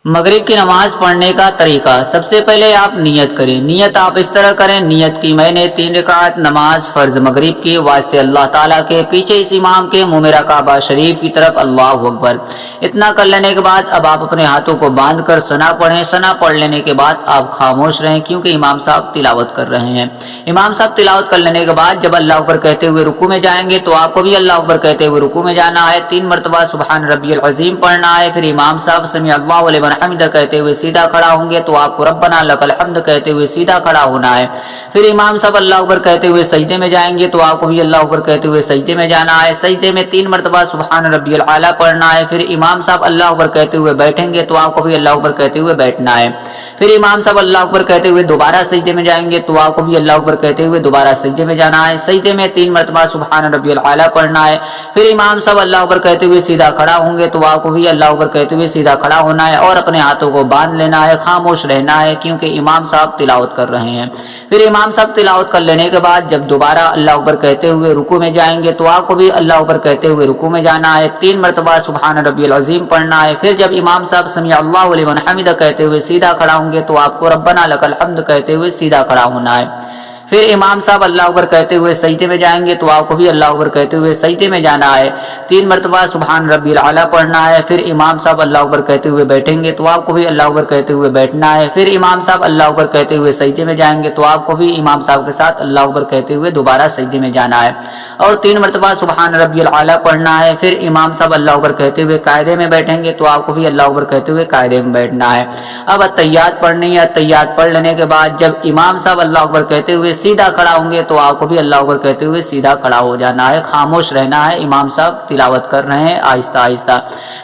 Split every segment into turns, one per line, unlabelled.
मगरिब की नमाज पढ़ने का तरीका। सबसे पहले आप नियत करें। नियत आप इस तरह करें, नियत की मैंने 3 रकात नमाज फर्ज मगरिब की वास्ते अल्लाह ताला के, पीछे इस इमाम के मुंह मेरा काबा शरीफ की तरफ, अल्लाहु अकबर। इतना कर लेने के बाद अब आप अपने हाथों को बांध कर सना पढ़ें। सना पढ़ लेने के बाद आप खामोश रहें, क्योंकि इमाम साहब तिलावत कर रहे हैं। इमाम साहब तिलावत कर लेने के बाद जब अल्लाह अकबर कहते हुए रुकू में जाएंगे तो आपको भी अल्लाह अकबर कहते हुए रुकू में जाना है। 3 मरतबा सुबहान रब्बियल अज़ीम पढ़ना है। फिर इमाम साहब समी अल्लाहु लिमन हमिदा कहते हुए सीधा खड़ा होंगे तो आपको रब्बना लकल हम्द कहते हुए सीधा खड़ा होना है। फिर इमाम साहब अल्लाह अकबर कहते हुए सजदे में जाएंगे तो आपको भी अल्लाह अकबर कहते हुए सजदे में जाना है। सजदे में 3 मरतबा सुबहान रब्बियल आला पढ़ना है। फिर इमाम साहब अल्लाह अकबर कहते हुए बैठेंगे तो आपको भी अल्लाह अकबर कहते हुए बैठना है। फिर इमाम साहब अल्लाह अकबर कहते हुए दोबारा सजदे में जाएंगे तो आपको भी अल्लाह अकबर कहते हुए दोबारा सजदे में जाना है। सजदे में 3 मरतबा सुबहान रब्बियल आला पढ़ना है। फिर इमाम साहब अल्लाह अकबर कहते हुए सीधा खड़ा होंगे तो आपको भी अल्लाह अकबर कहते हुए सीधा खड़ा होना है और अपने हाथों को बांध लेना है, खामोश रहना है, क्योंकि इमाम साहब तिलावत कर रहे हैं। फिर इमाम साहब तिलावत कर लेने के बाद जब दोबारा अल्लाह अकबर कहते हुए रुकू में जाएंगे तो आपको भी अल्लाह अकबर कहते हुए रुकू में जाना है। 3 मरतबा सुबहान रब्बियल अज़ीम पढ़ना है। फिर जब इमाम साहब समी अल्लाहु लिमन हमिदा कहते हुए सीधा खड़ा होंगे तो आपको रब्बना लकल हम्द कहते हुए सीधा खड़ा होना है। फिर इमाम साहब अल्लाह अकबर कहते हुए सजदे में जाएंगे तो आपको भी अल्लाह अकबर कहते हुए सजदे में जाना है। 3 मरतबा सुबहान रब्बिल आला पढ़ना है। फिर इमाम साहब अल्लाह अकबर कहते हुए बैठेंगे तो आपको भी अल्लाह अकबर कहते हुए बैठना है। फिर इमाम साहब अल्लाह अकबर कहते हुए सजदे में जाएंगे तो आपको भी इमाम साहब के साथ अल्लाह अकबर कहते हुए दोबारा सजदे में जाना है और 3 मरतबा सुबहान रब्बिल आला पढ़ना है। फिर इमाम साहब अल्लाह अकबर कहते हुए कायदे में बैठेंगे तो आपको भी अल्लाह अकबर कहते हुए कायदे में बैठना है। अब अत्तहियात पढ़नी है। अत्तहियात पढ़ लेने के बाद जब इमाम साहब अल्लाह अकबर कहते हुए सीधा खड़ा होंगे तो आपको भी अल्लाह अकबर कहते हुए सीधा खड़ा हो जाना है, खामोश रहना है। इमाम साहब तिलावत कर रहे हैं आहिस्ता आहिस्ता।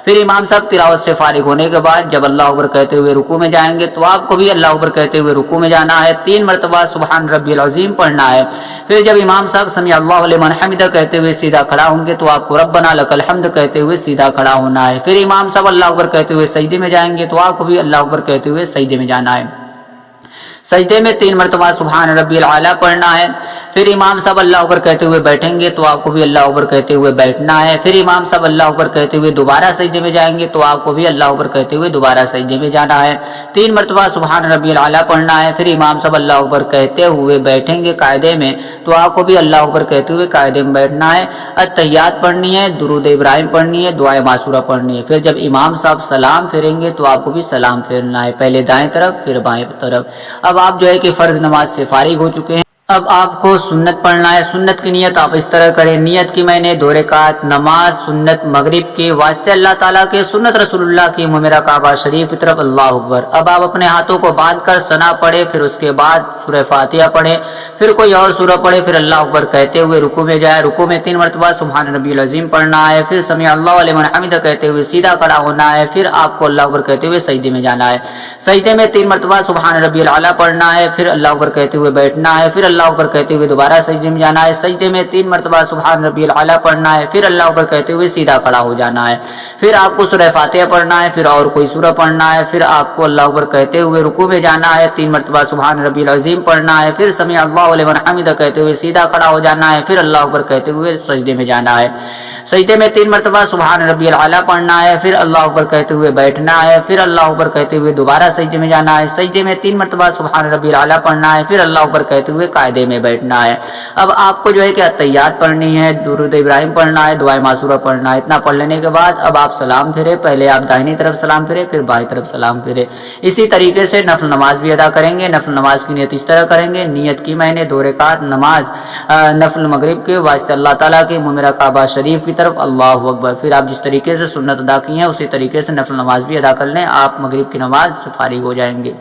फिर इमाम साहब तिलावत से फारिग होने के बाद जब अल्लाह अकबर कहते हुए रुकू में जाएंगे तो आपको भी अल्लाह अकबर कहते हुए रुकू में जाना है। 3 मरतबा सुबहान रब्बियल अज़ीम पढ़ना है। फिर जब इमाम साहब समी अल्लाहु लिमन हमिदा कहते हुए सीधा खड़ा होंगे तो आपको रब्बना लकल हम्द कहते हुए सीधा खड़ा होना है। फिर इमाम साहब अल्लाह अकबर कहते हुए सजदे में जाएंगे तो आपको भी अल्लाह अकबर कहते हुए सजदे में जाना है। सजदे में 3 मरतबा सुबहान रब्बियल आला पढ़ना है। फिर इमाम साहब अल्लाह अकबर कहते हुए बैठेंगे तो आपको भी अल्लाह अकबर कहते हुए बैठना है। फिर इमाम साहब अल्लाह अकबर कहते हुए दोबारा सजदे में जाएंगे तो आपको भी अल्लाह अकबर कहते हुए दोबारा सजदे में जाना है। 3 मरतबा सुबहान रब्बियल आला पढ़ना है। फिर इमाम साहब अल्लाह अकबर कहते हुए बैठेंगे कायदे में तो आपको भी अल्लाह अकबर कहते हुए कायदे में बैठना है। अत्तहियात पढ़नी है, दुरूद इब्राहिम पढ़नी है, दुआए मासूरा पढ़नी है। फिर जब इमाम साहब सलाम फेरेंगे तो आपको भी सलाम फेरना है, पहले दाएं तरफ फिर बाएं तरफ। अब आप जो है कि फर्ज नमाज से फारिग हो चुके हैं। अब आपको सुन्नत पढ़ना है। सुन्नत की नियत आप इस तरह करें। नियत की मैंने 2 रकात नमाज सुन्नत मगरिब के वास्ते अल्लाह ताला के, सुन्नत रसूलुल्लाह की, मुंह मेरा काबा शरीफ की तरफ, अल्लाहु अकबर। अब आप अपने हाथों को बांध कर सना पढ़े। फिर उसके बाद सूरह फातिहा पढ़े। फिर कोई और सूरह पढ़े। फिर अल्लाह अकबर कहते हुए रुकू में जाए। रुकू में 3 मरतबा सुबहान रब्बियल अज़ीम पढ़ना है। फिर समी अल्लाहु लिमन हमिदा कहते हुए सीधा खड़ा होना है। फिर आपको अल्लाह अकबर कहते हुए सजदे में जाना है। सजदे में 3 मरतबा सुबहान रब्बियल आला पढ़ना है। फिर अल्लाह अकबर कहते हुए बैठना है। फिर अल्लाह अकबर कहते हुए दोबारा सजदे में जाना है। सजदे में 3 मरतबा सुबहान रब्बियल आला पढ़ना है। फिर अल्लाह अकबर कहते हुए सीधा खड़ा हो जाना है। फिर आपको सूरह फातिहा पढ़ना है। फिर और कोई सूरह पढ़ना है। फिर आपको अल्लाह अकबर कहते हुए रुकू में जाना है। 3 मरतबा सुबहान रब्बियल अज़ीम पढ़ना है। फिर समी अल्लाहु लिमन हमिदा कहते हुए सीधा खड़ा हो जाना है। फिर अल्लाह अकबर कहते हुए सजदे में जाना है। सजदे में 3 मरतबा सुबहान रब्बियल आला पढ़ना है। फिर अल्लाह अकबर कहते हुए बैठना है। फिर अल्लाह अकबर कहते हुए दोबारा सजदे में जाना है। सजदे में 3 मरतबा सुबहान रब्बियल आला पढ़ना है। फिर अल्लाह अकबर कहते हुए कायदे में बैठना है। अब आपको जो है कि अत्तहियात पढ़नी है, दुरूद इब्राहिम पढ़ना है, दुआए मासूरा पढ़ना है। इतना पढ़ लेने के बाद अब आप सलाम फेरे। पहले आप दाहिनी तरफ सलाम फेरे, फिर बाएं तरफ सलाम फेरे। इसी तरीके से नफल नमाज भी अदा करेंगे। नफल नमाज की नियत इस तरह करेंगे। नियत की मैंने 2 रकात नमाज नफल मगरिब के वास्ते अल्लाह ताला के, मुंह मेरा काबा शरीफ की तरफ, अल्लाहु अकबर। फिर आप जिस तरीके से सुन्नत अदा की है उसी तरीके से नफल नमाज भी अदा कर लें। आप मगरिब की नमाज से फारिग हो जाएंगे।